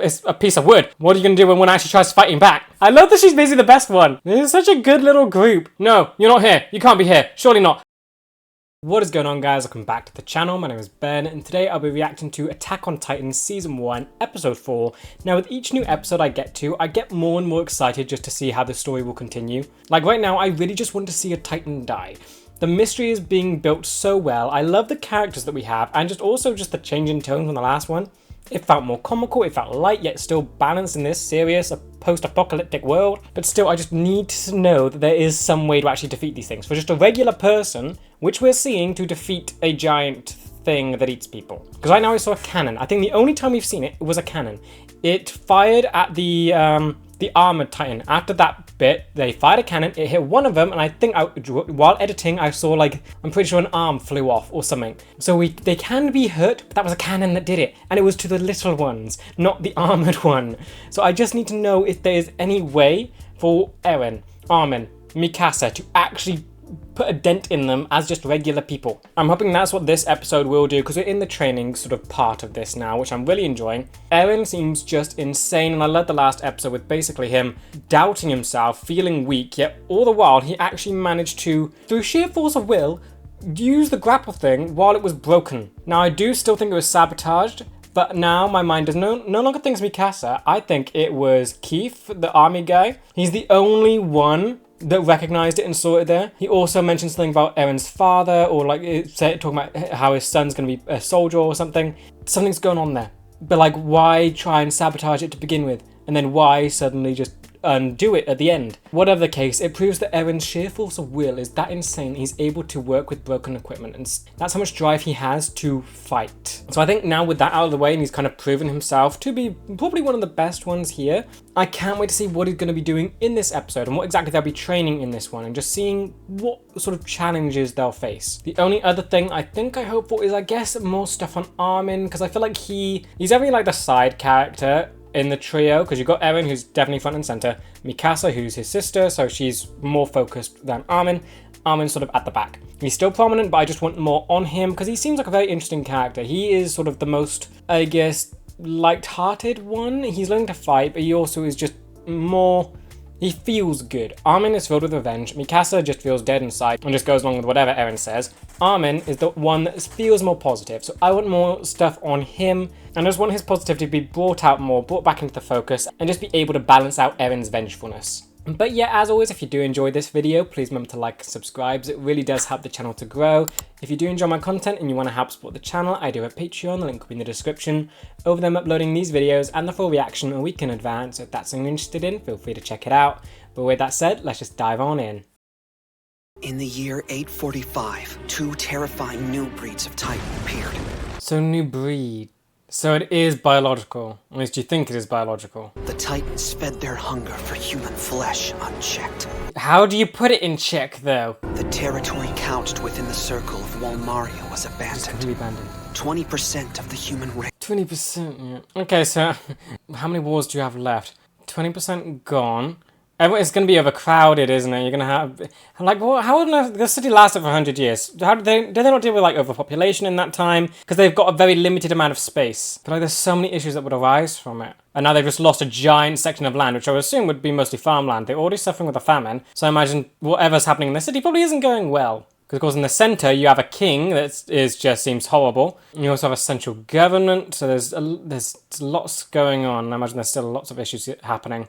It's a piece of wood. What are you gonna do when one actually tries fighting back? I love that she's basically the best one. This is such a good little group. No, you're not here. You can't be here. Surely not. What is going on, guys? Welcome back to the channel. My name is Ben, and today I'll be reacting to Attack on Titan Season 1, Episode 4. Now, with each new episode I get more and more excited just to see how the story will continue. Like right now, I really just want to see a Titan die. The mystery is being built so well. I love the characters that we have, and just the change in tone from the last one. It felt more comical, it felt light, yet still balanced in this serious, post-apocalyptic world. But still, I just need to know that there is some way to actually defeat these things. For just a regular person, which we're seeing, to defeat a giant thing that eats people. Because right now I saw a cannon. I think the only time we've seen it was a cannon. It fired at the armored Titan. After that bit, they fired a cannon, it hit one of them, and I think while editing, I saw I'm pretty sure an arm flew off or something. So they can be hurt, but that was a cannon that did it. And it was to the little ones, not the armored one. So I just need to know if there is any way for Eren, Armin, Mikasa to actually put a dent in them as just regular people. I'm hoping that's what this episode will do, because we're in the training sort of part of this now, which I'm really enjoying. Eren seems just insane, and I love the last episode with basically him doubting himself, feeling weak, yet all the while he actually managed to, through sheer force of will, use the grapple thing while it was broken. Now I do still think it was sabotaged, but now my mind does no longer thinks Mikasa. I think it was Keith, the army guy. He's the only one that recognized it and saw it there. He also mentioned something about Eren's father, or talking about how his son's gonna be a soldier or something. Something's going on there. But why try and sabotage it to begin with? And then why suddenly just undo it at the end? Whatever the case, it proves that Eren's sheer force of will is that insane he's able to work with broken equipment, and that's how much drive he has to fight. So I think now with that out of the way, and he's kind of proven himself to be probably one of the best ones here, I can't wait to see what he's going to be doing in this episode and what exactly they'll be training in this one, and just seeing what sort of challenges they'll face. The only other thing I hope for is, I guess, more stuff on Armin, because I feel like he's definitely the side character in the trio, because you've got Eren, who's definitely front and center, Mikasa, who's his sister, so she's more focused than Armin. Armin's sort of at the back. He's still prominent, but I just want more on him, because he seems like a very interesting character. He is sort of the most, I guess, light-hearted one. He's learning to fight, but he also is just more, he feels good. Armin is filled with revenge. Mikasa just feels dead inside and just goes along with whatever Eren says. Armin is the one that feels more positive, so I want more stuff on him, and I just want his positivity to be brought out more, brought back into the focus, and just be able to balance out Eren's vengefulness. But yeah, as always, if you do enjoy this video, please remember to like and subscribe. It really does help the channel to grow. If you do enjoy my content and you want to help support the channel, I do have a Patreon, the link will be in the description. Over there I'm uploading these videos and the full reaction a week in advance, so if that's something you're interested in, feel free to check it out. But with that said, let's just dive on in. In the year 845, two terrifying new breeds of Titan appeared. So new breed. So it is biological. At least you think it is biological. The Titans fed their hunger for human flesh unchecked. How do you put it in check, though? The territory couched within the circle of Walmaria was abandoned. It's completely abandoned. 20% of the human race. 20%, yeah. Okay, so how many wars do you have left? 20% gone. It's going to be overcrowded, isn't it? You're going to have, how would the city last over 100 years? Did they not deal with, overpopulation in that time? Because they've got a very limited amount of space. But, there's so many issues that would arise from it. And now they've just lost a giant section of land, which I would assume would be mostly farmland. They're already suffering with a famine. So I imagine whatever's happening in the city probably isn't going well. Because, of course, in the center, you have a king that just seems horrible. You also have a central government. So there's lots going on. I imagine there's still lots of issues happening.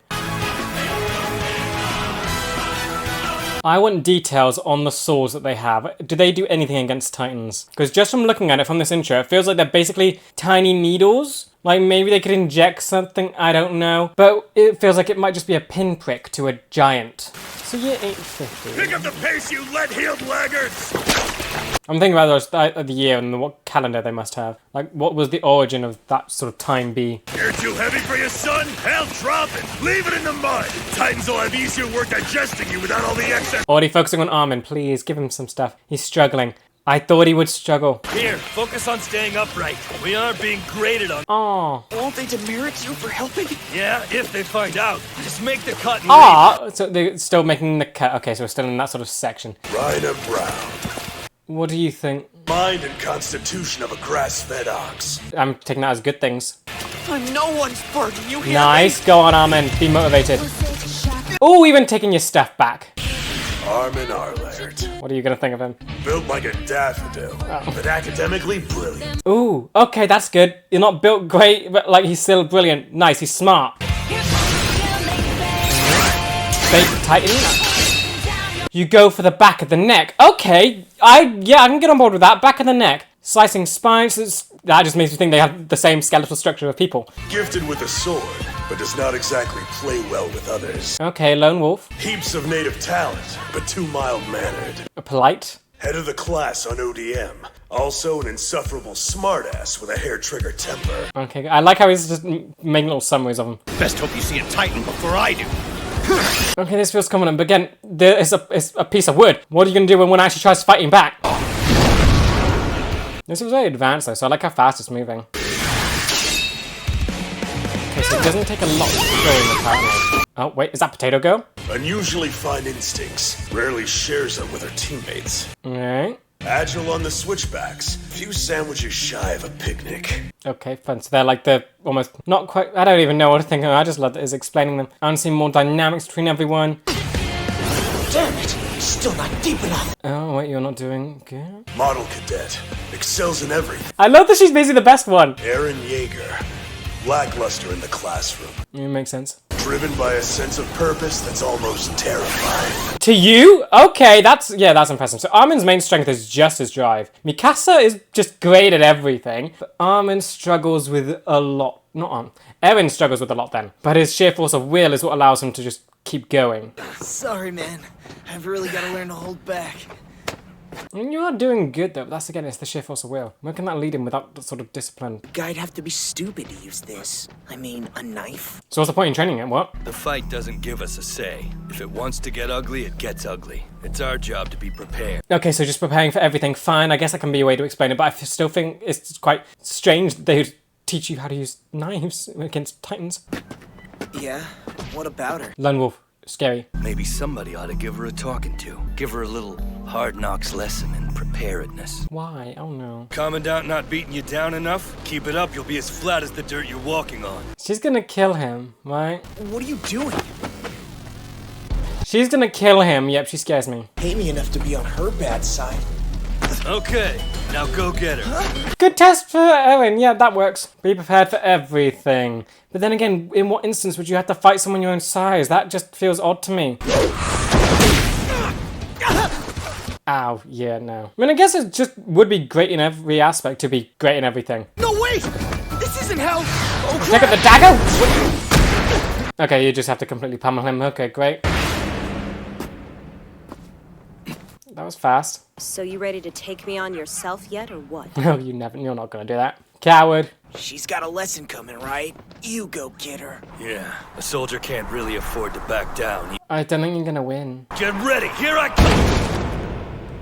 I want details on the swords that they have. Do they do anything against Titans? Because just from looking at it from this intro, it feels like they're basically tiny needles. Maybe they could inject something, I don't know. But it feels like it might just be a pinprick to a giant. So year 850. Pick up the pace, you lead-heeled laggards! I'm thinking about the year and what calendar they must have. What was the origin of that sort of time be? You're too heavy for your son? Hell, drop it! Leave it in the mud! Titans will have easier work digesting you without all the excess— Already focusing on Armin, please, give him some stuff. He's struggling. I thought he would struggle. Here, focus on staying upright. We aren't being graded on— Oh. Won't they demerit you for helping? Yeah, if they find out. Just make the cut and Ah, so they're still making the cut. Okay, so we're still in that sort of section. Ryder Brown. What do you think? Mind and constitution of a grass-fed ox. I'm taking that as good things. I'm no one's burden, you hear Nice. Go on, Armin. Be motivated. Oh, even taking your stuff back. Armin Arlert. What are you gonna think of him? Built like a daffodil, but academically brilliant. Ooh, okay, that's good. You're not built great, but like he's still brilliant. Nice, he's smart. Fake Titan. You go for the back of the neck. Okay, I can get on board with that. Back of the neck. Slicing spines, that just makes me think they have the same skeletal structure of people. Gifted with a sword, but does not exactly play well with others. Okay, lone wolf. Heaps of native talent, but too mild-mannered. Polite. Head of the class on ODM. Also an insufferable smartass with a hair-trigger temper. Okay, I like how he's just making little summaries of them. Best hope you see a Titan before I do. Okay, this feels confident, but again, it's a piece of wood. What are you gonna do when one actually tries fighting back? This was very advanced though, so I like how fast it's moving. Okay, so it doesn't take a lot to go in apparently. Oh, wait, is that Potato Girl? Unusually fine instincts. Rarely shares them with her teammates. Alright. Agile on the switchbacks. Few sandwiches shy of a picnic. Okay, fun. So they're like the almost not quite. I don't even know what to think of. I just love that it's explaining them. I want to see more dynamics between everyone. Damn it! Still not deep enough. Oh wait, you're not doing good. Model cadet. Excels in everything. I love that she's basically the best one. Aaron Yeager. Lackluster in the classroom. It makes sense. Driven by a sense of purpose that's almost terrifying. To you? Okay, that's impressive. So Armin's main strength is just his drive. Mikasa is just great at everything, but Armin struggles with a lot. Not Armin. Eren struggles with a lot then, but his sheer force of will is what allows him to just keep going. Sorry, man. I've really got to learn to hold back. I mean, you are doing good though, but that's again, it's the sheer force of will. Where can that lead him without that sort of discipline? Guy'd have to be stupid to use this. I mean, a knife. So what's the point in training it? What? The fight doesn't give us a say. If it wants to get ugly, it gets ugly. It's our job to be prepared. Okay, so just preparing for everything, fine. I guess that can be a way to explain it, but I still think it's quite strange that they would teach you how to use knives against titans. Yeah? What about her? Lone wolf. Scary. Maybe somebody ought to give her a talking to. Give her a little hard knocks lesson in preparedness. Why? Oh no. Commandant not beating you down enough? Keep it up, you'll be as flat as the dirt you're walking on. She's gonna kill him, right? What are you doing? She's gonna kill him. Yep, she scares me. Hate me enough to be on her bad side. Okay, now go get her. Good test for Eren. Yeah, that works. Be prepared for everything. But then again, in what instance would you have to fight someone your own size? That just feels odd to me. Ow, yeah, no. I mean, I guess it just would be great in every aspect to be great in everything. No, wait! This isn't how... Oh, Take out the dagger! Okay, you just have to completely pummel him. Okay, great. That was fast. So you ready to take me on yourself yet, or what? No, you're not gonna do that. Coward. She's got a lesson coming, right? You go get her. Yeah, a soldier can't really afford to back down. I don't think you're gonna win. Get ready, here I come!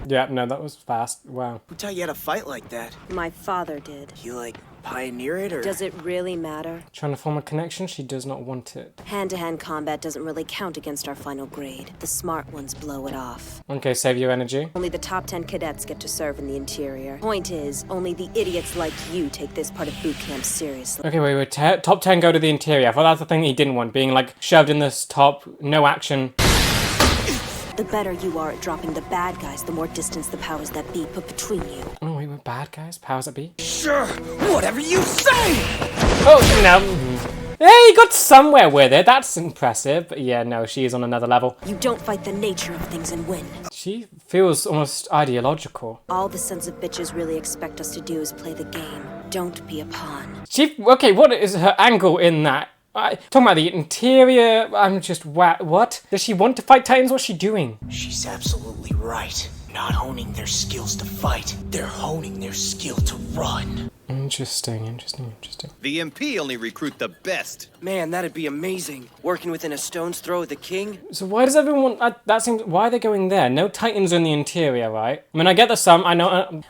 Yeah, no, that was fast. Wow. Who taught you how to fight like that? My father did. You, like, pioneer it, or...? Does it really matter? Trying to form a connection, she does not want it. Hand-to-hand combat doesn't really count against our final grade. The smart ones blow it off. Okay, save your energy. Only the top 10 cadets get to serve in the interior. Point is, only the idiots like you take this part of boot camp seriously. Okay, wait, top 10 go to the interior. I thought that's the thing he didn't want, being like shoved in this top, no action. The better you are at dropping the bad guys, the more distance the powers that be put between you. Oh, wait, we're bad guys? Powers that be? Sure, whatever you say! Oh, no. Hey, he got somewhere with it. That's impressive. But yeah, no, she is on another level. You don't fight the nature of things and win. She feels almost ideological. All the sons of bitches really expect us to do is play the game. Don't be a pawn. Okay, what is her angle in that? Talking about the interior, I'm just, what? Does she want to fight Titans? What's she doing? She's absolutely right. Not honing their skills to fight. They're honing their skill to run. Interesting. The MP only recruit the best. Man, that'd be amazing. Working within a stone's throw of the king. So why does everyone, why are they going there? No Titans in the interior, right? I mean, I get the some, I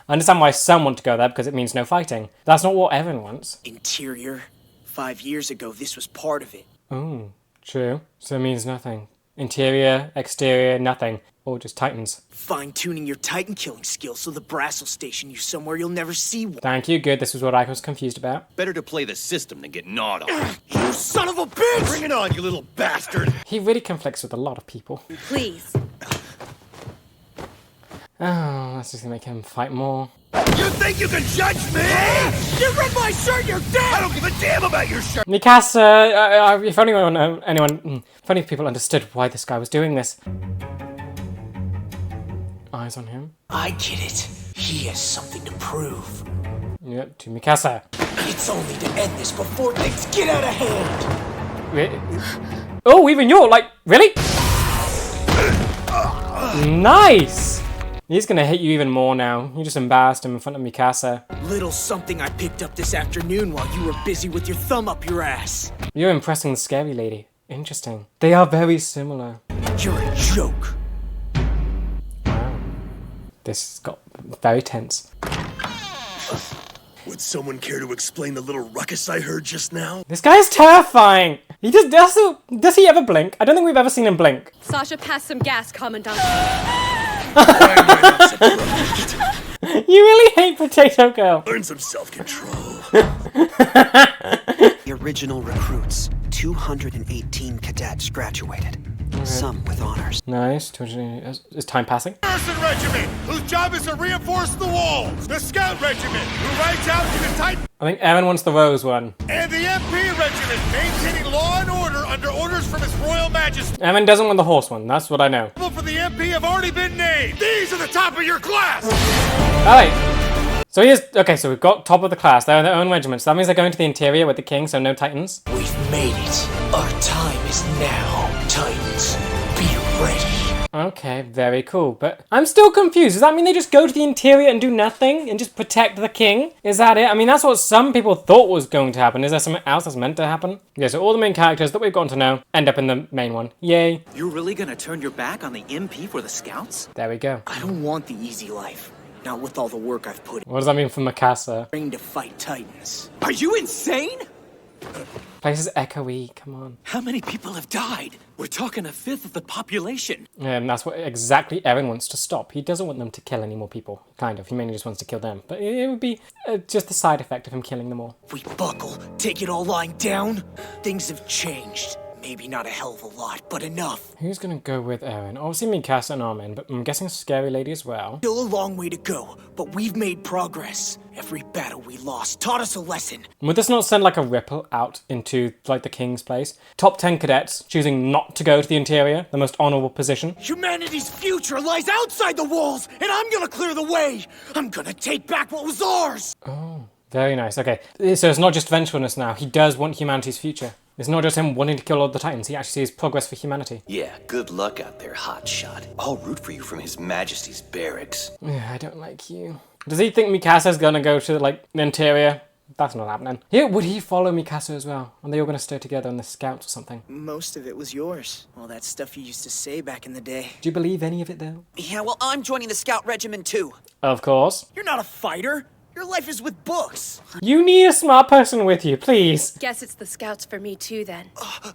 understand why some want to go there because it means no fighting. That's not what everyone wants. Interior. 5 years ago, this was part of it. Oh, true. So it means nothing. Interior, exterior, nothing. or just Titans? Fine-tuning your Titan killing skills so the brass will station you somewhere you'll never see one. Thank you, good. This was what I was confused about. Better to play the system than get gnawed on. You son of a bitch! Bring it on, you little bastard! He really conflicts with a lot of people. Please. Oh, that's just gonna make him fight more. You think you can judge me? You ripped my shirt, you're dead! I don't give a damn about your shirt! Mikasa, if only people understood why this guy was doing this. Eyes on him. I get it. He has something to prove. Yep, to Mikasa. It's only to end this before things get out of hand. Oh, even you're like, really? Nice! He's gonna hit you even more now. You just embarrassed him in front of Mikasa. Little something I picked up this afternoon while you were busy with your thumb up your ass. You're impressing the scary lady. Interesting. They are very similar. You're a joke. Wow. This got very tense. Would someone care to explain the little ruckus I heard just now? This guy is terrifying! He just does he ever blink? I don't think we've ever seen him blink. Sasha, pass some gas, Commandant. You really hate Potato Girl. Learn some self-control. The original recruits, 218 cadets graduated, some with honors. Nice. Is time passing? Garrison Regiment, whose job is to reinforce the walls. The Scout Regiment, who rides out to the Titan. I think Aaron wants the Rose one. And the MP Regiment, maintaining law and order under orders from His Royal Majesty. Aaron doesn't want the horse one. That's what I know. People for the MP have already been named. These are the top of your class. Alright. So so we've got top of the class. They're in their own regiment. So that means they're going to the interior with the king, so no Titans. We've made it. Our time is now. Titans, be ready. Okay, very cool. But I'm still confused. Does that mean they just go to the interior and do nothing and just protect the king? Is that it? I mean, that's what some people thought was going to happen. Is there something else that's meant to happen? Yeah, so all the main characters that we've gotten to know end up in the main one. Yay. You're really gonna turn your back on the MP for the scouts? There we go. I don't want the easy life. Not with all the work I've put in. What does that mean for Mikasa? Trained to fight Titans. Are you insane? Place is echoey, come on. How many people have died? We're talking 1/5 of the population. And that's what exactly Aaron wants to stop. He doesn't want them to kill any more people. Kind of. He mainly just wants to kill them. But it would be just the side effect of him killing them all. We buckle, take it all lying down. Things have changed. Maybe not a hell of a lot, but enough. Who's gonna go with Aaron? Obviously Mikasa and Armin, but I'm guessing Scary Lady as well. Still a long way to go, but we've made progress. Every battle we lost taught us a lesson. Would this not send like a ripple out into like the king's place? Top 10 cadets choosing not to go to the interior, the most honorable position. Humanity's future lies outside the walls, and I'm gonna clear the way. I'm gonna take back what was ours. Oh, very nice. Okay, so it's not just vengefulness now. He does want humanity's future. It's not just him wanting to kill all the Titans. He actually sees progress for humanity. Yeah, good luck out there, hotshot. I'll root for you from His Majesty's barracks. Yeah, I don't like you. Does he think Mikasa's gonna go to like the interior? That's not happening. Yeah, would he follow Mikasa as well? Are they all gonna stay together in the scouts or something? Most of it was yours. All that stuff you used to say back in the day. Do you believe any of it though? Yeah, well, I'm joining the scout regiment too. Of course. You're not a fighter. Your life is with books. You need a smart person with you, please. Guess it's the scouts for me too then.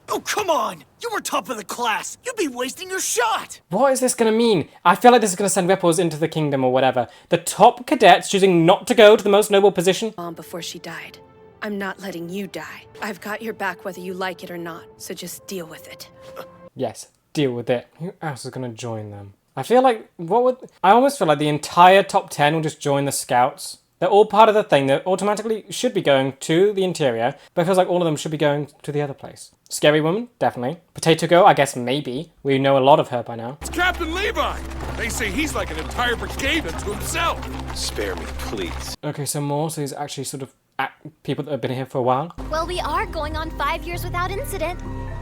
Oh, come on. You were top of the class. You'd be wasting your shot. What is this gonna mean? I feel like this is gonna send ripples into the kingdom or whatever. The top cadets choosing not to go to the most noble position. Mom, before she died. I'm not letting you die. I've got your back whether you like it or not, so just deal with it. Yes, deal with it. Who else is gonna join them? I feel like, I almost feel like the entire top 10 will just join the scouts. They're all part of the thing that automatically should be going to the interior because like all of them should be going to the other place. Scary Woman, definitely. Potato Girl, I guess maybe. We know a lot of her by now. It's Captain Levi. They say he's like an entire brigade unto himself. Spare me, please. Okay, so more, so he's actually sort of people that have been here for a while. Well, we are going on 5 years without incident.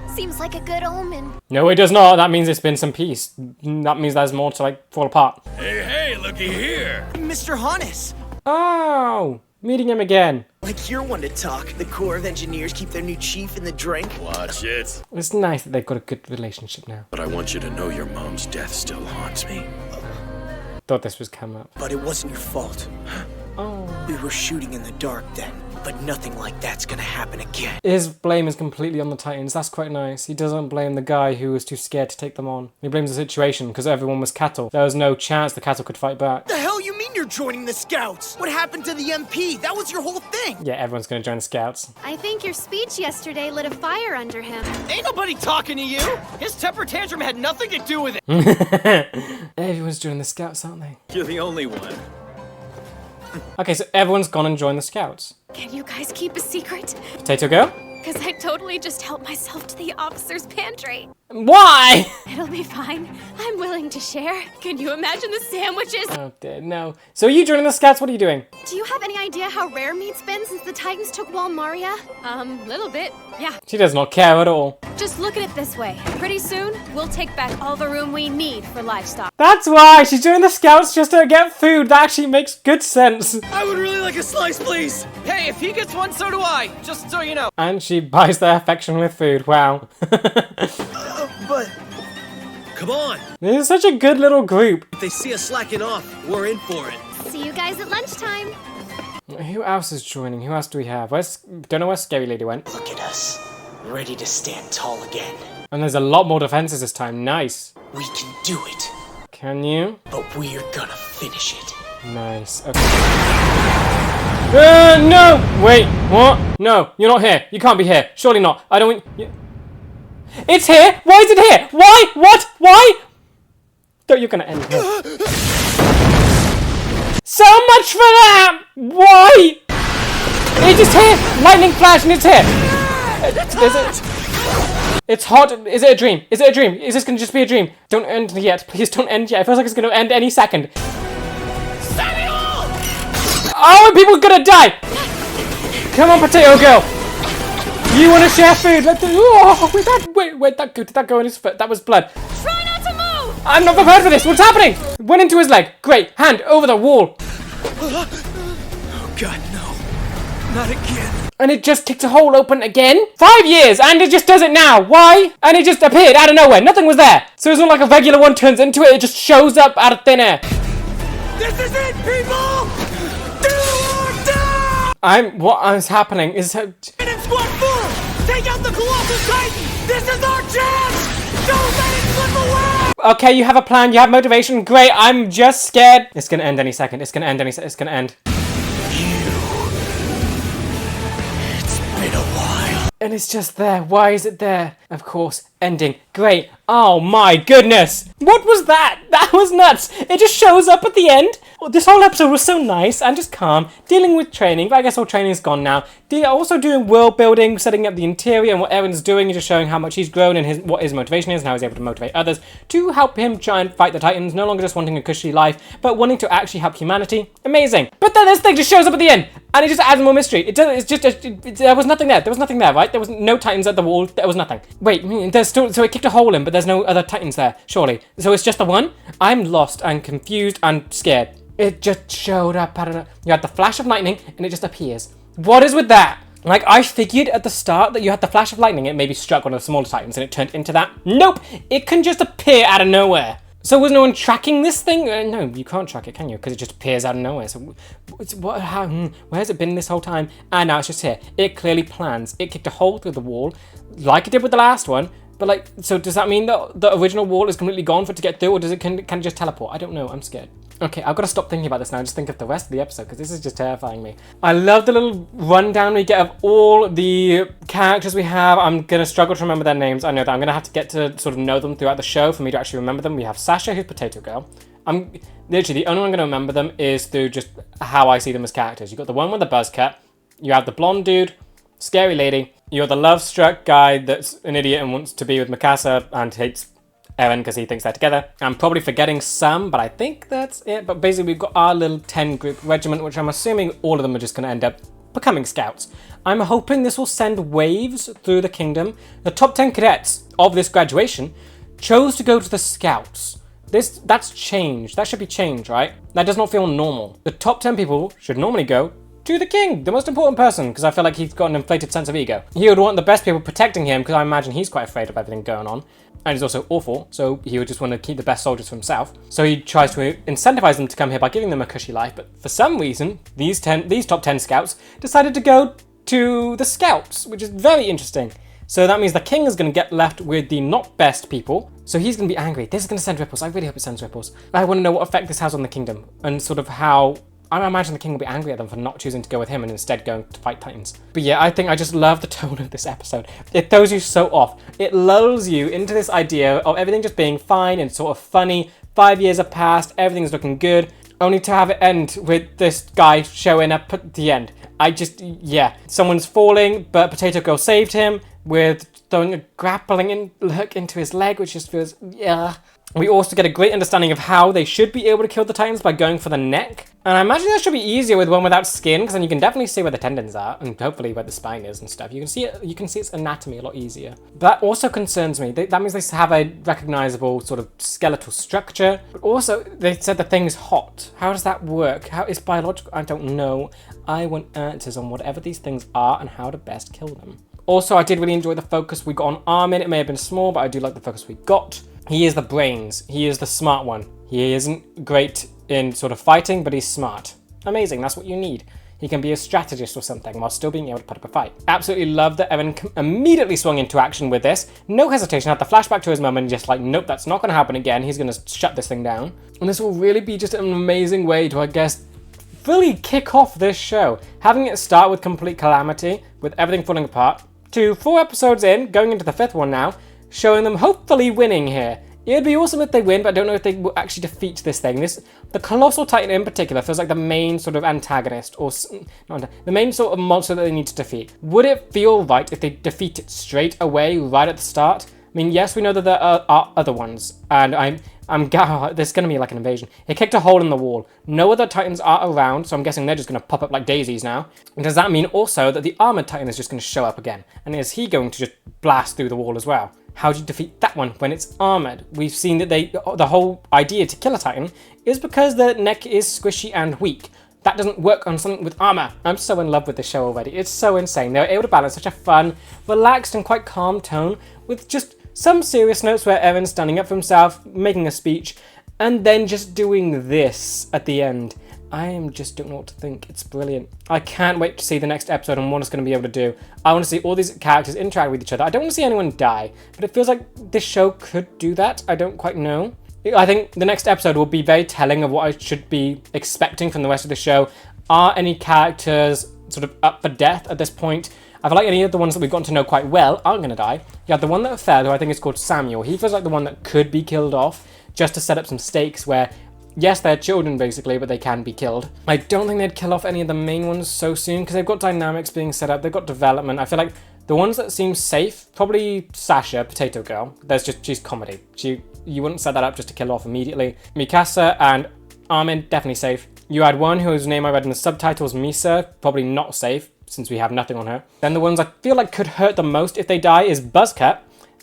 Seems like a good omen. No, it does not. That means it's been some peace. That means there's more to like fall apart. Hey, looky here. Mr. Hannes. Oh, meeting him again. Like you're one to talk. The Corps of Engineers keep their new chief in the drink. Watch it. It's nice that they've got a good relationship now. But I want you to know your mom's death still haunts me. Thought this was come up. But it wasn't your fault. Oh. We were shooting in the dark then. but nothing like that's gonna happen again. His blame is completely on the Titans. That's quite nice. He doesn't blame the guy who was too scared to take them on. He blames the situation because everyone was cattle. There was no chance the cattle could fight back. The hell you mean you're joining the Scouts? What happened to the MP? That was your whole thing. Yeah, everyone's gonna join the Scouts. I think your speech yesterday lit a fire under him. Ain't nobody talking to you! His temper tantrum had nothing to do with it! Everyone's joining the Scouts, aren't they? You're the only one. Okay, so everyone's gone and joined the Scouts. Can you guys keep a secret? Potato Girl? Because I totally just helped myself to the officer's pantry. Why? It'll be fine. I'm willing to share. Can you imagine the sandwiches? Oh dear, no. So are you joining the Scouts? What are you doing? Do you have any idea how rare meat's been since the Titans took Wall Maria? Little bit, yeah. She does not care at all. Just look at it this way. Pretty soon, we'll take back all the room we need for livestock. That's why she's joining the Scouts, just to get food. That actually makes good sense. I would really like a slice, please! Hey, if he gets one, so do I! Just so you know. And she buys their affection with food. Wow. But Come on! This is such a good little group. If they see us slacking off, we're in for it. See you guys at lunchtime. Who else is joining? Who else do we have? Don't know where Scary Lady went. look at us, ready to stand tall again. And there's a lot more defenses this time. Nice. We can do it, Can you? but we're gonna finish it. Nice. Okay. No! Wait, what? No, you're not here. You can't be here. Surely not. I don't want you. It's here! Why is it here? Why? What? Why? Don't, you're gonna end here. So much for that! Why? It's just here! Lightning flash and it's here! It's hot. Is it a dream? Is it a dream? Is this gonna just be a dream? Don't end yet. Please don't end yet. It feels like it's gonna end any second. Oh, and people are gonna die! Come on, Potato Girl! You wanna share food? Oh, wait, did that go in his foot? That was blood. Try not to move! I'm not prepared for this. What's happening? Went into his leg. Great. Hand over the wall. Oh god, no. Not again. And it just kicked a hole open again? 5 years, and it just does it now. Why? And it just appeared out of nowhere. Nothing was there. So it's not like a regular one turns into it. It just shows up out of thin air. This is it, people! Do or die! What is happening is... In Squad 4! Take out the Colossal Titan! This is our chance! Don't let it slip away! Okay, you have a plan, you have motivation. Great, I'm just scared. It's gonna end any second. It's gonna end any second. It's gonna end. It's been a while. And it's just there. Why is it there? Of course, ending. Great. Oh my goodness. What was that? That was nuts. It just shows up at the end. Well, this whole episode was so nice and just calm, dealing with training, but I guess all training's gone now. Also doing world building, setting up the interior and what Aaron's doing, and just showing how much he's grown and what his motivation is and how he's able to motivate others to help him try and fight the Titans, no longer just wanting a cushy life, but wanting to actually help humanity. Amazing. But then this thing just shows up at the end, and it just adds more mystery. There was nothing there. There was nothing there, right? There was no Titans at the wall. There was nothing. Wait, there's still, so it kicked a hole in, but there's no other Titans there, surely. So it's just the one? I'm lost and confused and scared. It just showed up, I don't know. You had the flash of lightning, and it just appears. What is with that? Like, I figured at the start that you had the flash of lightning, it maybe struck one of the smaller Titans, and it turned into that. Nope! It can just appear out of nowhere. So was no one tracking this thing? No, you can't track it, can you? Because it just appears out of nowhere. So, where has it been this whole time? And now it's just here. It clearly plans. It kicked a hole through the wall, like it did with the last one. But like, so does that mean that the original wall is completely gone for it to get through, or can it just teleport? I don't know, I'm scared. Okay, I've got to stop thinking about this now and just think of the rest of the episode, because this is just terrifying me. I love the little rundown we get of all the characters we have. I'm going to struggle to remember their names. I know that I'm going to have to get to sort of know them throughout the show for me to actually remember them. We have Sasha, who's Potato Girl. I'm literally, the only one I'm going to remember them is through just how I see them as characters. You've got the one with the buzz cut. You have the blonde dude, Scary Lady. You're the love-struck guy that's an idiot and wants to be with Mikasa and hates Eren because he thinks they're together. I'm probably forgetting some, but I think that's it. But basically, we've got our little 10-group regiment, which I'm assuming all of them are just going to end up becoming scouts. I'm hoping this will send waves through the kingdom. The top 10 cadets of this graduation chose to go to the scouts. That's changed. That should be changed, right? That does not feel normal. The top 10 people should normally go to the king, the most important person, because I feel like he's got an inflated sense of ego. He would want the best people protecting him, because I imagine he's quite afraid of everything going on. and he's also awful, so he would just want to keep the best soldiers for himself. So he tries to incentivize them to come here by giving them a cushy life, but for some reason, these top 10 scouts decided to go to the scouts, which is very interesting. So that means the king is going to get left with the not best people. So he's going to be angry. This is going to send ripples. I really hope it sends ripples. I want to know what effect this has on the kingdom and sort of how... I imagine the king will be angry at them for not choosing to go with him and instead going to fight Titans. But yeah, I think I just love the tone of this episode. It throws you so off. It lulls you into this idea of everything just being fine and sort of funny. 5 years have passed, everything's looking good, only to have it end with this guy showing up at the end. Yeah. Someone's falling, but Potato Girl saved him with throwing a grappling hook into his leg, which just feels, yeah. We also get a great understanding of how they should be able to kill the Titans by going for the neck. And I imagine that should be easier with one without skin, because then you can definitely see where the tendons are, and hopefully where the spine is and stuff. You can see its anatomy a lot easier. That also concerns me. That means they have a recognizable sort of skeletal structure. But also, they said the thing's hot. How does that work? How is biological? I don't know. I want answers on whatever these things are and how to best kill them. Also, I did really enjoy the focus we got on Armin. It may have been small, but I do like the focus we got. He is the brains. He is the smart one. He isn't great in sort of fighting, but he's smart. Amazing, that's what you need. He can be a strategist or something while still being able to put up a fight. Absolutely love that Eren immediately swung into action with this. No hesitation, had the flashback to his mum and just like, nope, that's not going to happen again. He's going to shut this thing down. And this will really be just an amazing way to, I guess, really kick off this show. Having it start with complete calamity, with everything falling apart, to 4 episodes in, going into the 5th one now, showing them hopefully winning here. It'd be awesome if they win, but I don't know if they will actually defeat this thing. The Colossal Titan in particular feels like the main sort of antagonist, or the main sort of monster that they need to defeat. Would it feel right if they defeat it straight away, right at the start? I mean, yes, we know that there are other ones, and there's going to be like an invasion. He kicked a hole in the wall. No other Titans are around, so I'm guessing they're just going to pop up like daisies now. And does that mean also that the Armored Titan is just going to show up again? And is he going to just blast through the wall as well? How do you defeat that one when it's armored? We've seen that the whole idea to kill a Titan is because the neck is squishy and weak. That doesn't work on something with armor. I'm so in love with this show already. It's so insane. They were able to balance such a fun, relaxed and quite calm tone with just some serious notes where Eren's standing up for himself, making a speech, and then just doing this at the end. I just don't know what to think. It's brilliant. I can't wait to see the next episode and what it's going to be able to do. I want to see all these characters interact with each other. I don't want to see anyone die, but it feels like this show could do that. I don't quite know. I think the next episode will be very telling of what I should be expecting from the rest of the show. Are any characters sort of up for death at this point? I feel like any of the ones that we've gotten to know quite well aren't going to die. You have the one that fell, who I think is called Samuel. He feels like the one that could be killed off, just to set up some stakes where, yes, they're children basically, but they can be killed. I don't think they'd kill off any of the main ones so soon, because they've got dynamics being set up, they've got development. I feel like the ones that seem safe, probably Sasha, Potato Girl. She's comedy. You wouldn't set that up just to kill off immediately. Mikasa and Armin, definitely safe. You had one whose name I read in the subtitles, Misa, probably not safe, since we have nothing on her. Then the ones I feel like could hurt the most if they die is Buzzcut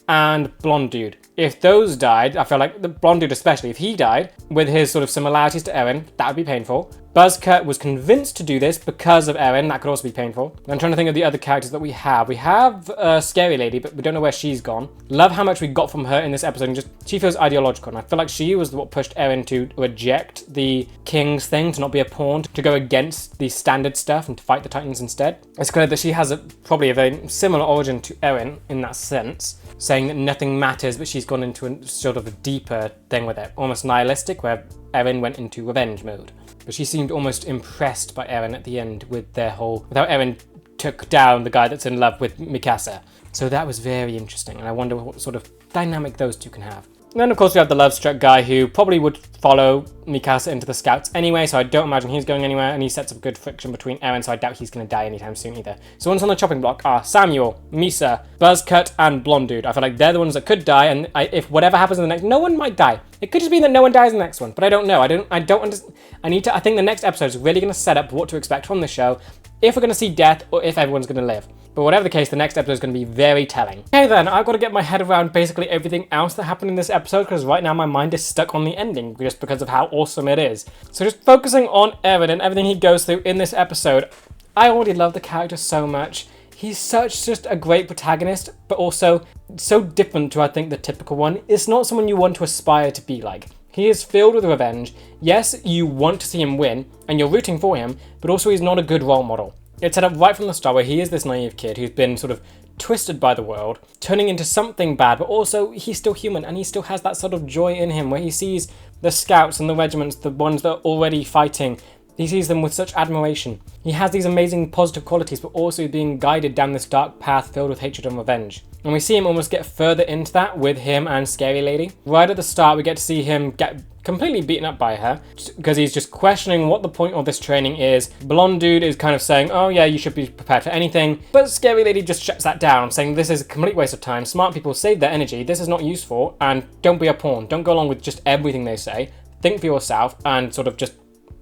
and Blonde Dude. If those died, I feel like the Blonde Dude especially, if he died, with his sort of similarities to Eren, that would be painful. Buzzcut was convinced to do this because of Eren, that could also be painful. I'm trying to think of the other characters that we have. We have Scary Lady, but we don't know where she's gone. Love how much we got from her in this episode, and she feels ideological, and I feel like she was what pushed Eren to reject the King's thing, to not be a pawn, to go against the standard stuff and to fight the Titans instead. It's clear that she has probably a very similar origin to Eren in that sense, saying that nothing matters, but she's gone into a sort of a deeper thing with it, almost nihilistic, where Eren went into revenge mode. But she seemed almost impressed by Eren at the end with their whole, with how Eren took down the guy that's in love with Mikasa. So that was very interesting, and I wonder what sort of dynamic those two can have. And then of course we have the love-struck guy who probably would follow Mikasa into the scouts anyway, so I don't imagine he's going anywhere, and he sets up good friction between Eren, so I doubt he's going to die anytime soon either. So ones on the chopping block are Samuel, Misa, Buzzcut, and Blonde Dude. I feel like they're the ones that could die, and if whatever happens in the next, no one might die. It could just be that no one dies in the next one, but I don't know. I don't understand. I think the next episode is really going to set up what to expect from the show, if we're going to see death or if everyone's going to live. But whatever the case, the next episode is going to be very telling. Okay then, I've got to get my head around basically everything else that happened in this episode, because right now my mind is stuck on the ending, just because of how awesome it is. So just focusing on Eren and everything he goes through in this episode, I already love the character so much. He's just a great protagonist, but also so different to, I think, the typical one. It's not someone you want to aspire to be like. He is filled with revenge. Yes, you want to see him win, and you're rooting for him, but also he's not a good role model. It's set up right from the start where he is this naive kid who's been sort of twisted by the world, turning into something bad, but also he's still human, and he still has that sort of joy in him where he sees the scouts and the regiments, the ones that are already fighting. He sees them with such admiration. He has these amazing positive qualities, but also being guided down this dark path filled with hatred and revenge. And we see him almost get further into that with him and Scary Lady. Right at the start, we get to see him get completely beaten up by her because he's just questioning what the point of this training is. Blonde dude is kind of saying, oh yeah, you should be prepared for anything. But Scary Lady just shuts that down, saying this is a complete waste of time. Smart people save their energy. This is not useful. And don't be a pawn. Don't go along with just everything they say. Think for yourself and sort of just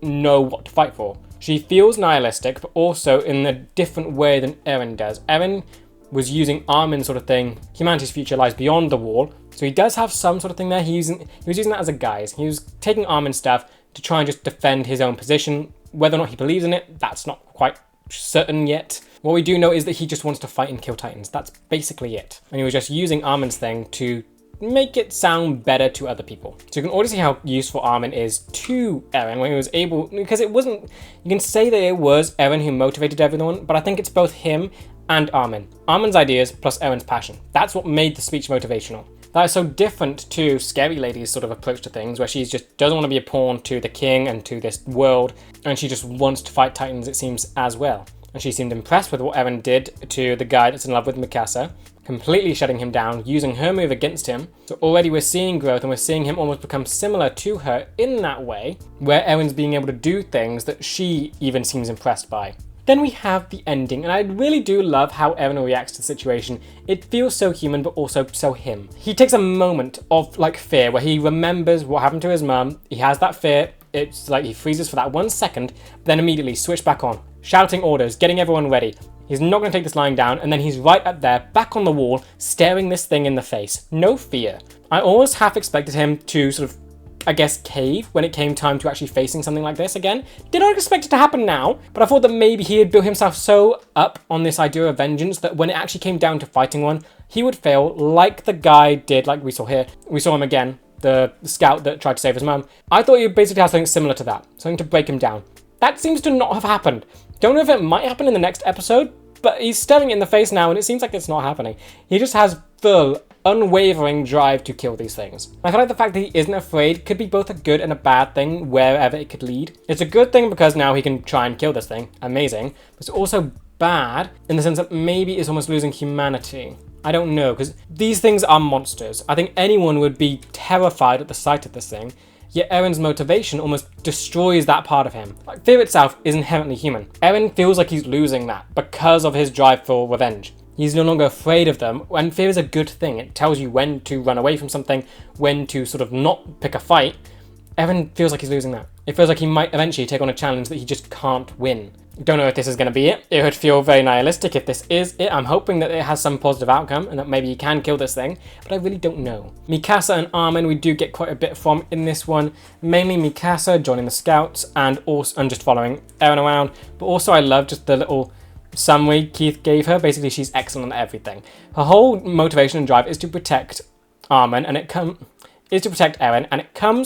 know what to fight for. She feels nihilistic, but also in a different way than Eren does. Eren was using Armin's sort of thing, humanity's future lies beyond the wall, so he does have some sort of thing there. He was using that as a guise. He was taking Armin's stuff to try and just defend his own position. Whether or not he believes in it, that's not quite certain yet. What we do know is that he just wants to fight and kill Titans. That's basically it. And he was just using Armin's thing to make it sound better to other people. So you can already see how useful Armin is to Eren when he was able, because it wasn't, you can say that it was Eren who motivated everyone, but I think it's both him and Armin. Armin's ideas plus Eren's passion. That's what made the speech motivational. That is so different to Scary Lady's sort of approach to things, where she just doesn't want to be a pawn to the king and to this world, and she just wants to fight Titans, it seems, as well. And she seemed impressed with what Eren did to the guy that's in love with Mikasa, completely shutting him down, using her move against him. So already we're seeing growth, and we're seeing him almost become similar to her in that way, where Eren's being able to do things that she even seems impressed by. Then we have the ending, and I really do love how Eren reacts to the situation. It feels so human, but also so him. He takes a moment of like fear, where he remembers what happened to his mum. He has that fear. It's like he freezes for that 1 second, then immediately switch back on, shouting orders, getting everyone ready. He's not going to take this lying down, and then he's right up there, back on the wall, staring this thing in the face. No fear. I always half expected him to sort of, I guess, cave when it came time to actually facing something like this again. Did not expect it to happen now, but I thought that maybe he had built himself so up on this idea of vengeance that when it actually came down to fighting one, he would fail like the guy did, like we saw here. We saw him again, the scout that tried to save his mum. I thought he would basically have something similar to that, something to break him down. That seems to not have happened. Don't know if it might happen in the next episode, but he's staring it in the face now and it seems like it's not happening. He just has full, unwavering drive to kill these things. I feel like the fact that he isn't afraid could be both a good and a bad thing wherever it could lead. It's a good thing because now he can try and kill this thing. Amazing. But it's also bad in the sense that maybe it's almost losing humanity. I don't know, because these things are monsters. I think anyone would be terrified at the sight of this thing. Yet Eren's motivation almost destroys that part of him. Like, fear itself is inherently human. Eren feels like he's losing that because of his drive for revenge. He's no longer afraid of them, and fear is a good thing. It tells you when to run away from something, when to sort of not pick a fight. Eren feels like he's losing that. It feels like he might eventually take on a challenge that he just can't win. Don't know if this is going to be it. It would feel very nihilistic if this is it. I'm hoping that it has some positive outcome and that maybe he can kill this thing, but I really don't know. Mikasa and Armin we do get quite a bit from in this one. Mainly Mikasa joining the scouts and just following Eren around, but also I love just the little summary Keith gave her. Basically, she's excellent at everything. Her whole motivation and drive is to protect Armin, and it comes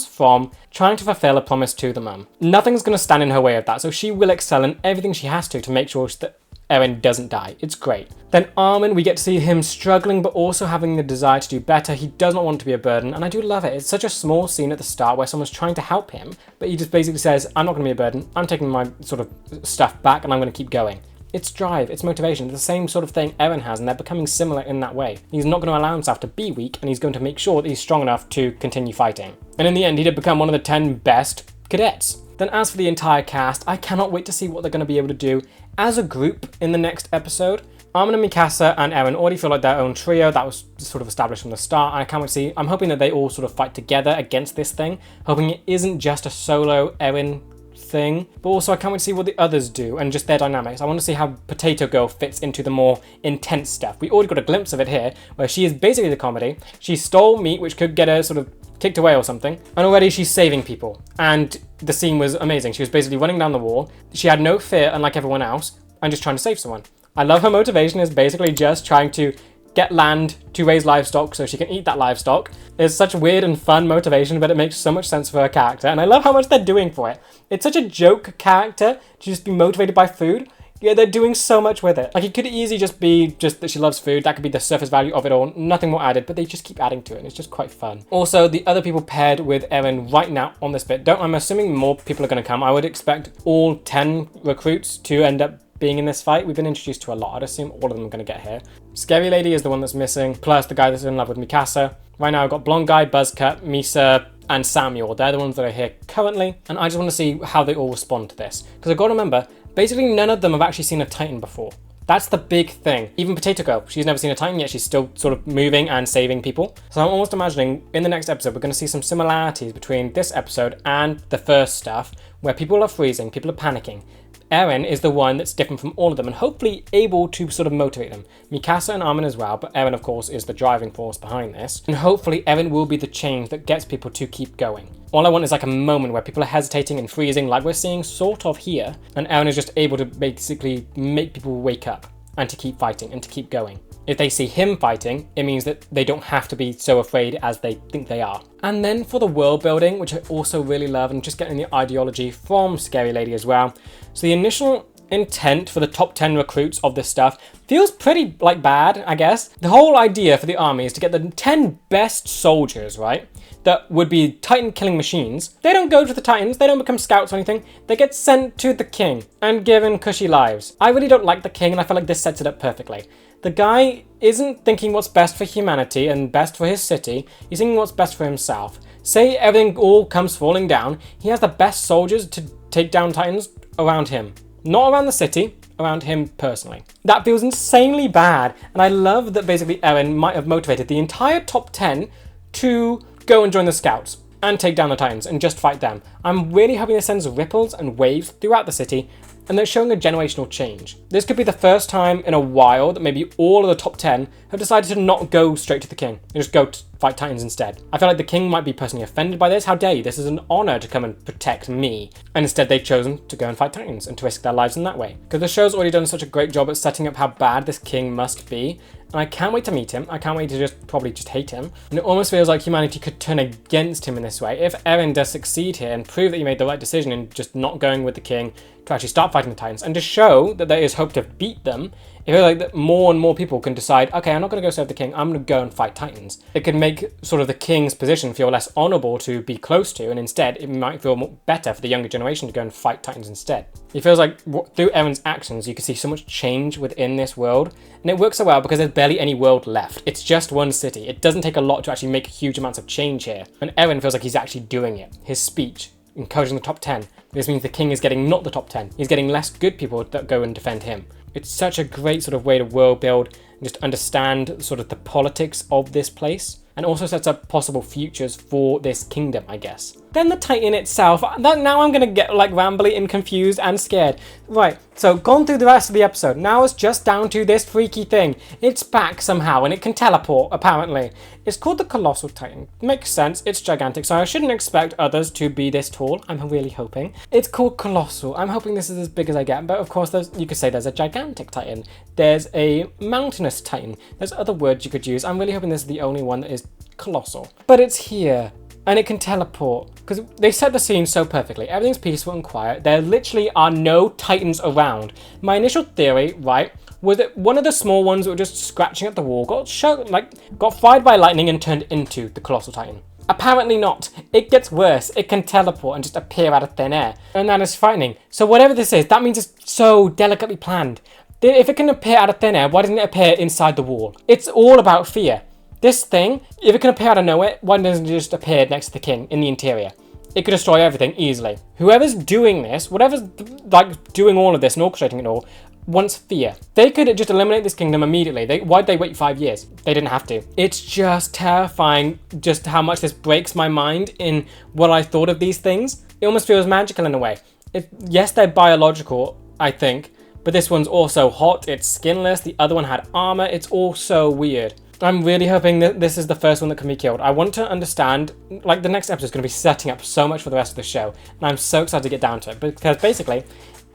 from trying to fulfill a promise to the mum. Nothing's going to stand in her way of that, so she will excel in everything she has to make sure that Eren doesn't die. It's great. Then Armin, we get to see him struggling, but also having the desire to do better. He does not want to be a burden, and I do love it. It's such a small scene at the start where someone's trying to help him, but he just basically says, I'm not going to be a burden. I'm taking my sort of stuff back, and I'm going to keep going. It's drive, it's motivation, it's the same sort of thing Eren has, and they're becoming similar in that way. He's not going to allow himself to be weak, and he's going to make sure that he's strong enough to continue fighting. And in the end, he did become one of the 10 best cadets. Then as for the entire cast, I cannot wait to see what they're going to be able to do as a group in the next episode. Armin and Mikasa and Eren already feel like their own trio. That was sort of established from the start, and I can't wait to see. I'm hoping that they all sort of fight together against this thing, hoping it isn't just a solo Eren thing, but also I can't wait to see what the others do and just their dynamics. I want to see how Potato Girl fits into the more intense stuff. We already got a glimpse of it here, where she is basically the comedy. She stole meat, which could get her sort of kicked away or something, and already she's saving people. And the scene was amazing. She was basically running down the wall. She had no fear, unlike everyone else, and just trying to save someone. I love her motivation is basically just trying to get land to raise livestock so she can eat that livestock. It's such weird and fun motivation, but it makes so much sense for her character, and I love how much they're doing for it. It's such a joke character to just be motivated by food. Yeah, they're doing so much with it. Like, it could easily just be just that she loves food. That could be the surface value of it all. Nothing more added, but they just keep adding to it, and it's just quite fun. Also, the other people paired with Erin right now on this bit. I'm assuming more people are going to come. I would expect all 10 recruits to end up being in this fight. We've been introduced to a lot. I'd assume all of them are going to get here. Scary Lady is the one that's missing, plus the guy that's in love with Mikasa. Right now, I've got Blonde Guy, Buzzcut, Misa, and Samuel. They're the ones that are here currently, and I just want to see how they all respond to this. Because I've got to remember, basically none of them have actually seen a Titan before. That's the big thing. Even Potato Girl, she's never seen a Titan, yet she's still sort of moving and saving people. So I'm almost imagining in the next episode, we're going to see some similarities between this episode and the first stuff, where people are freezing, people are panicking. Erin is the one that's different from all of them and hopefully able to sort of motivate them. Mikasa and Armin as well, but Erin, of course, is the driving force behind this. And hopefully Erin will be the change that gets people to keep going. All I want is like a moment where people are hesitating and freezing like we're seeing sort of here, and Erin is just able to basically make people wake up and to keep fighting and to keep going. If they see him fighting, it means that they don't have to be so afraid as they think they are. And then for the world building, which I also really love, and just getting the ideology from Scary Lady as well. So the initial intent for the top 10 recruits of this stuff feels pretty like bad, I guess. The whole idea for the army is to get the 10 best soldiers, right? That would be Titan killing machines. They don't go to the Titans, they don't become scouts or anything. They get sent to the king and given cushy lives. I really don't like the king, and I feel like this sets it up perfectly. The guy isn't thinking what's best for humanity and best for his city. He's thinking what's best for himself. Say everything all comes falling down, he has the best soldiers to take down Titans around him. Not around the city, around him personally. That feels insanely bad, and I love that basically Erin might have motivated the entire top 10 to go and join the scouts and take down the Titans and just fight them. I'm really hoping this sends ripples and waves throughout the city, and they're showing a generational change. This could be the first time in a while that maybe all of the top 10 have decided to not go straight to the king and just go to fight Titans instead. I feel like the king might be personally offended by this. How dare you? This is an honor to come and protect me. And instead they've chosen to go and fight Titans and to risk their lives in that way. Because the show's already done such a great job at setting up how bad this king must be. And I can't wait to meet him. I can't wait to probably just hate him. And it almost feels like humanity could turn against him in this way. If Erin does succeed here and prove that he made the right decision in just not going with the king to actually start fighting the Titans and to show that there is hope to beat them, I feel like that more and more people can decide, okay, I'm not going to go serve the king, I'm going to go and fight Titans. It could make sort of the king's position feel less honourable to be close to, and instead it might feel better for the younger generation to go and fight Titans instead. It feels like through Erin's actions you can see so much change within this world, and it works so well because there's barely any world left. It's just one city. It doesn't take a lot to actually make huge amounts of change here, and Erin feels like he's actually doing it. His speech, encouraging the top 10. This means the king is getting not the top 10. He's getting less good people that go and defend him. It's such a great sort of way to world build and just understand sort of the politics of this place, and also sets up possible futures for this kingdom, I guess. Then the Titan itself, now I'm gonna get like rambly and confused and scared. Right, so gone through the rest of the episode, now it's just down to this freaky thing. It's back somehow and it can teleport, apparently. It's called the Colossal Titan. Makes sense, it's gigantic, so I shouldn't expect others to be this tall, I'm really hoping. It's called Colossal, I'm hoping this is as big as I get, but of course you could say there's a gigantic Titan, there's a mountainous Titan, there's other words you could use. I'm really hoping this is the only one that is colossal. But it's here, and it can teleport, because they set the scene so perfectly. Everything's peaceful and quiet. There literally are no Titans around. My initial theory, right, was that one of the small ones that were just scratching at the wall got fried by lightning and turned into the Colossal Titan. Apparently not. It gets worse. It can teleport and just appear out of thin air, and that is frightening. So whatever this is, that means it's so delicately planned. If it can appear out of thin air, why doesn't it appear inside the wall? It's all about fear. This thing, if it can appear out of nowhere, why doesn't it just appear next to the king in the interior? It could destroy everything easily. Whoever's doing this, whatever's like doing all of this and orchestrating it all, wants fear. They could just eliminate this kingdom immediately. Why'd they wait 5 years? They didn't have to. It's just terrifying just how much this breaks my mind in what I thought of these things. It almost feels magical in a way. Yes, they're biological, I think, but this one's also hot, it's skinless, the other one had armor, it's all so weird. I'm really hoping that this is the first one that can be killed. I want to understand, like the next episode is going to be setting up so much for the rest of the show, and I'm so excited to get down to it, because basically,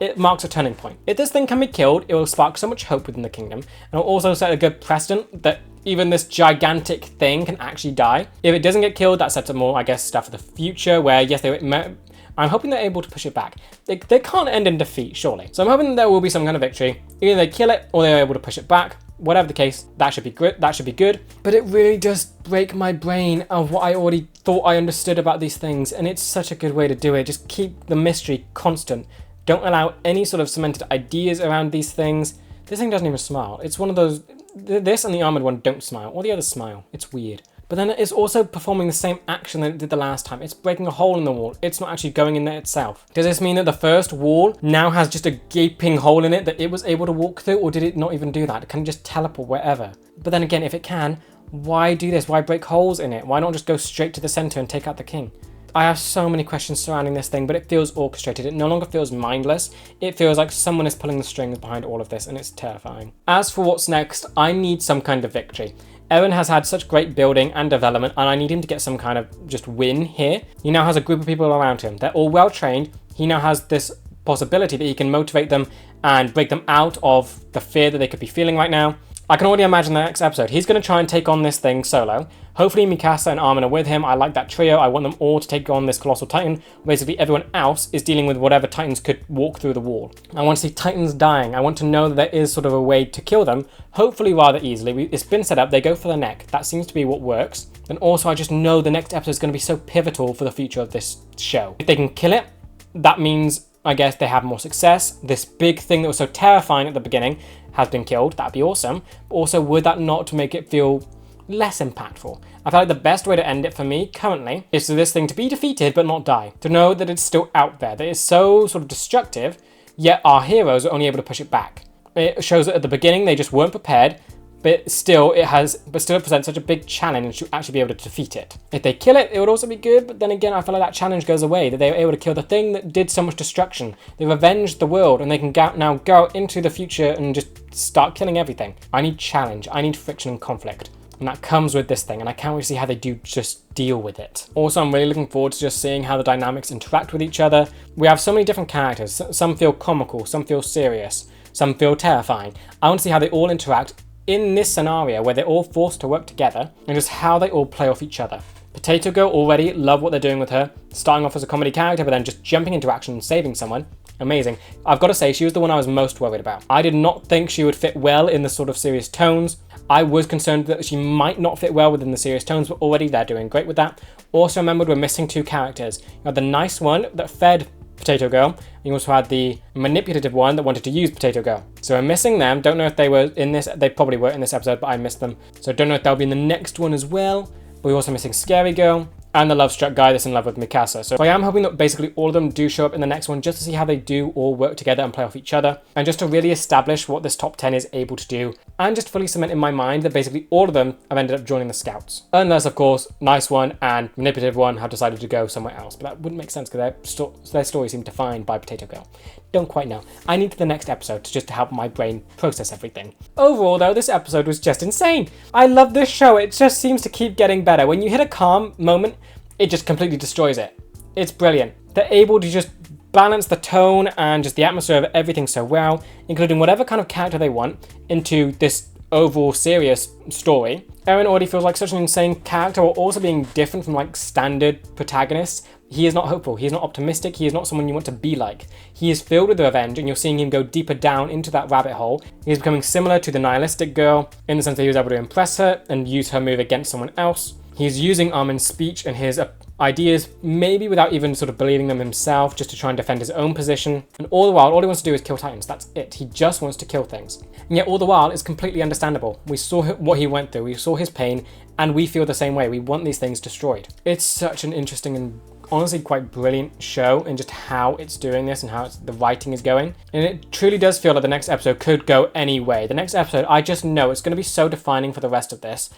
it marks a turning point. If this thing can be killed, it will spark so much hope within the kingdom, and it will also set a good precedent that even this gigantic thing can actually die. If it doesn't get killed, that sets up more, I guess, stuff for the future, where yes, I'm hoping they're able to push it back. They can't end in defeat, surely. So I'm hoping there will be some kind of victory. Either they kill it, or they're able to push it back. Whatever the case, that should be good. That should be good. But it really does break my brain of what I already thought I understood about these things, and it's such a good way to do it. Just keep the mystery constant. Don't allow any sort of cemented ideas around these things. This thing doesn't even smile. It's one of those. This and the armored one don't smile. All the others smile. It's weird. But then it's also performing the same action that it did the last time. It's breaking a hole in the wall. It's not actually going in there itself. Does this mean that the first wall now has just a gaping hole in it that it was able to walk through, or did it not even do that? It can just teleport wherever. But then again, if it can, why do this? Why break holes in it? Why not just go straight to the center and take out the king? I have so many questions surrounding this thing, but it feels orchestrated. It no longer feels mindless. It feels like someone is pulling the strings behind all of this, and it's terrifying. As for what's next, I need some kind of victory. Eren has had such great building and development, and I need him to get some kind of just win here. He now has a group of people around him. They're all well trained. He now has this possibility that he can motivate them and break them out of the fear that they could be feeling right now. I can already imagine the next episode. He's going to try and take on this thing solo. Hopefully Mikasa and Armin are with him. I like that trio. I want them all to take on this Colossal Titan. Basically everyone else is dealing with whatever Titans could walk through the wall. I want to see Titans dying. I want to know that there is sort of a way to kill them, hopefully rather easily. It's been set up. They go for the neck. That seems to be what works. And also I just know the next episode is going to be so pivotal for the future of this show. If they can kill it, that means, I guess, they have more success. This big thing that was so terrifying at the beginning has been killed. That'd be awesome. But also, would that not make it feel less impactful? I feel like the best way to end it for me currently is for this thing to be defeated but not die. To know that it's still out there, that it's so sort of destructive, yet our heroes are only able to push it back. It shows that at the beginning they just weren't prepared, but still it presents such a big challenge to actually be able to defeat it. If they kill it, it would also be good, but then again, I feel like that challenge goes away, that they were able to kill the thing that did so much destruction. They've avenged the world, and they can now go into the future and just start killing everything. I need challenge, I need friction and conflict. And that comes with this thing, and I can't really see how they do just deal with it. Also, I'm really looking forward to just seeing how the dynamics interact with each other. We have so many different characters. Some feel comical, some feel serious, some feel terrifying. I want to see how they all interact in this scenario where they're all forced to work together, and just how they all play off each other. Potato Girl, already love what they're doing with her. Starting off as a comedy character, but then just jumping into action and saving someone. Amazing. I've got to say, she was the one I was most worried about. I did not think she would fit well in the sort of serious tones. I was concerned that she might not fit well within the serious tones, but already they're doing great with that. Also remembered we're missing two characters. You had the nice one that fed Potato Girl, and you also had the manipulative one that wanted to use Potato Girl. So we're missing them. Don't know if they were in this. They probably were in this episode, but I missed them. So don't know if they'll be in the next one as well. But we're also missing Scary Girl and the love struck guy that's in love with Mikasa. So I am hoping that basically all of them do show up in the next one, just to see how they do all work together and play off each other, and just to really establish what this top 10 is able to do, and just fully cement in my mind that basically all of them have ended up joining the Scouts. Unless, of course, Nice One and Manipulative One have decided to go somewhere else, but that wouldn't make sense because their story seemed defined by Potato Girl. Don't quite know. I need the next episode to help my brain process everything. Overall though, this episode was just insane. I love this show. It just seems to keep getting better. When you hit a calm moment, it just completely destroys it. It's brilliant. They're able to just balance the tone and just the atmosphere of everything so well, including whatever kind of character they want into this overall serious story. Eren already feels like such an insane character, while also being different from like standard protagonists. He is not hopeful, he is not optimistic, he is not someone you want to be like. He is filled with revenge, and you're seeing him go deeper down into that rabbit hole. He is becoming similar to the nihilistic girl, in the sense that he was able to impress her and use her move against someone else. He's using Armin's speech and his ideas, maybe without even sort of believing them himself, just to try and defend his own position. And all the while, all he wants to do is kill Titans. That's it. He just wants to kill things. And yet all the while, it's completely understandable. We saw what he went through. We saw his pain, and we feel the same way. We want these things destroyed. It's such an interesting and honestly quite brilliant show in just how it's doing this and how the writing is going. And it truly does feel like the next episode could go any way. The next episode, I just know it's going to be so defining for the rest of this.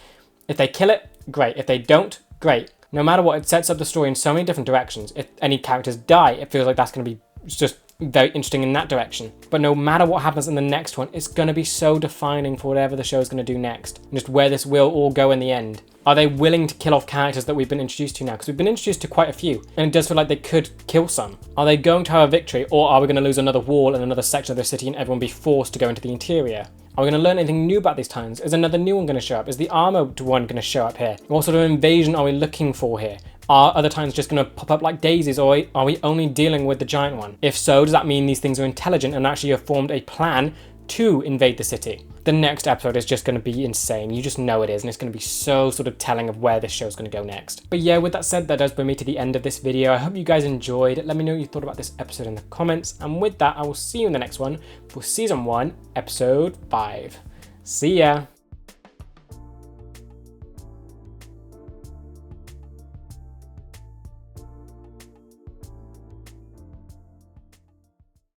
If they kill it, great. If they don't, great. No matter what, it sets up the story in so many different directions. If any characters die, it feels like that's going to be just very interesting in that direction. But no matter what happens in the next one, it's going to be so defining for whatever the show is going to do next. And just where this will all go in the end. Are they willing to kill off characters that we've been introduced to now? Because we've been introduced to quite a few, and it does feel like they could kill some. Are they going to have a victory, or are we going to lose another wall and another section of the city and everyone be forced to go into the interior? Are we going to learn anything new about these Titans? Is another new one going to show up? Is the armored one going to show up here? What sort of invasion are we looking for here? Are other Titans just going to pop up like daisies, or are we only dealing with the giant one? If so, does that mean these things are intelligent and actually have formed a plan to invade the city? The next episode is just going to be insane. You just know it is, and it's going to be so sort of telling of where this show's going to go next. But yeah, with that said, that does bring me to the end of this video. I hope you guys enjoyed. Let me know what you thought about this episode in the comments. And with that, I will see you in the next one for Season 1, Episode 5. See ya!